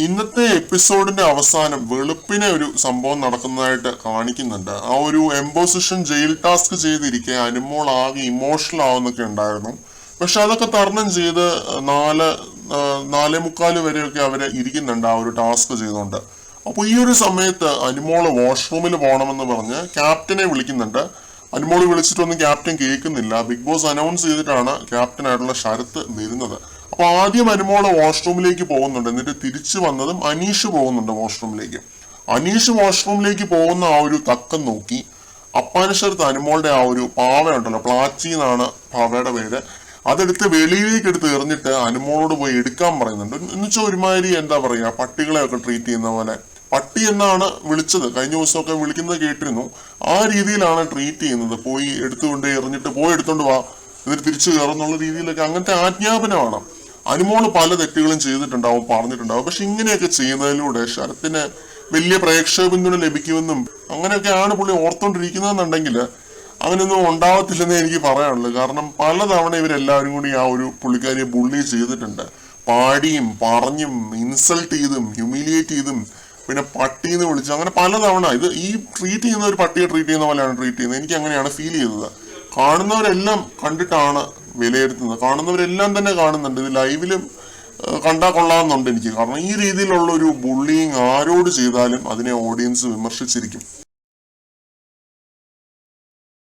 ഇന്നത്തെ എപ്പിസോഡിന്റെ അവസാനം വെളുപ്പിനെ ഒരു സംഭവം നടക്കുന്നതായിട്ട് കാണിക്കുന്നുണ്ട്. ആ ഒരു എംപോസിഷൻ ജയിൽ ടാസ്ക് ചെയ്തിരിക്കെ അനുമോൾ ആകെ ഇമോഷണൽ ആവുന്നൊക്കെ ഉണ്ടായിരുന്നു. പക്ഷെ അതൊക്കെ തരണം ചെയ്ത് 4:45 വരെയൊക്കെ അവര് ഇരിക്കുന്നുണ്ട് ആ ഒരു ടാസ്ക് ചെയ്തുകൊണ്ട്. അപ്പൊ ഈ ഒരു സമയത്ത് അനുമോള് വാഷ്റൂമിൽ പോകണമെന്ന് പറഞ്ഞ് ക്യാപ്റ്റനെ വിളിക്കുന്നുണ്ട്. അനുമോള് വിളിച്ചിട്ടൊന്നും ക്യാപ്റ്റൻ കേൾക്കുന്നില്ല. ബിഗ് ബോസ് അനൗൺസ് ചെയ്തിട്ടാണ് ക്യാപ്റ്റനായിട്ടുള്ള ശരത്ത് വരുന്നത്. അപ്പൊ ആദ്യം അനുമോള് വാഷ്റൂമിലേക്ക് പോകുന്നുണ്ട്. എന്നിട്ട് തിരിച്ചു വന്നതും അനീഷ് പോകുന്നുണ്ട് വാഷ്റൂമിലേക്ക്. അനീഷ് വാഷ്റൂമിലേക്ക് പോകുന്ന ആ ഒരു തക്കം നോക്കി അപ്പാനശരത്ത് അനുമോളുടെ ആ ഒരു പാവ ഉണ്ടല്ലോ, പ്ലാച്ചി എന്നാണ് പാവയുടെ പേര്, അതെടുത്ത് വെളിയിലേക്ക് എടുത്ത് എറിഞ്ഞിട്ട് അനുമോളോട് പോയി എടുക്കാൻ പറയുന്നുണ്ട്. എന്നുവെച്ചാൽ ഒരുമാതിരി എന്താ പറയാ, പട്ടികളെ ഒക്കെ ട്രീറ്റ് ചെയ്യുന്ന പോലെ. പട്ടി എന്നാണ് വിളിച്ചത്, കഴിഞ്ഞ ദിവസമൊക്കെ വിളിക്കുന്നത് കേട്ടിരുന്നു. ആ രീതിയിലാണ് ട്രീറ്റ് ചെയ്യുന്നത്. പോയി എടുത്തുകൊണ്ട് എറിഞ്ഞിട്ട് പോയി എടുത്തോണ്ട് വാ, എന്നിട്ട് തിരിച്ചു കയറുന്നുള്ള രീതിയിലൊക്കെ അങ്ങനത്തെ ആജ്ഞാപനമാണ്. അനുമോള് പല തെറ്റുകളും ചെയ്തിട്ടുണ്ടാവും, പറഞ്ഞിട്ടുണ്ടാവും. പക്ഷെ ഇങ്ങനെയൊക്കെ ചെയ്യുന്നതിലൂടെ ശരത്തിന് വലിയ പ്രേക്ഷക പിന്തുണ ലഭിക്കുമെന്നും അങ്ങനെയൊക്കെയാണ് പുള്ളി ഓർത്തോണ്ടിരിക്കുന്നതെന്നുണ്ടെങ്കിൽ അങ്ങനെയൊന്നും ഉണ്ടാവത്തില്ലെന്നേ എനിക്ക് പറയാനുള്ളൂ. കാരണം പലതവണ ഇവരെല്ലാവരും കൂടി ആ ഒരു പുള്ളിക്കാരിയെ ബുള്ളി ചെയ്തിട്ടുണ്ട്. പാടിയും പറഞ്ഞും ഇൻസൾട്ട് ചെയ്തും ഹ്യൂമിലിയേറ്റ് ചെയ്തും പിന്നെ പട്ടിന്ന് വിളിച്ചു, അങ്ങനെ പലതവണ ഈ ട്രീറ്റ് ചെയ്യുന്ന ഒരു പട്ടിയെ ട്രീറ്റ് ചെയ്യുന്ന പോലെയാണ് ട്രീറ്റ് ചെയ്യുന്നത്. എനിക്ക് അങ്ങനെയാണ് ഫീൽ ചെയ്തത്. കാണുന്നവരെല്ലാം കണ്ടിട്ടാണ് വിലയിരുത്തുന്നത്. കാണുന്നവരെല്ലാം തന്നെ കാണുന്നുണ്ട്. ഇത് ലൈവിലും കണ്ടാൽ കൊള്ളാമെന്നുണ്ട് എനിക്ക്. കാരണം ഈ രീതിയിലുള്ള ഒരു ബുള്ളിങ് ആരോട് ചെയ്താലും അതിനെ ഓഡിയൻസ് വിമർശിച്ചിരിക്കും.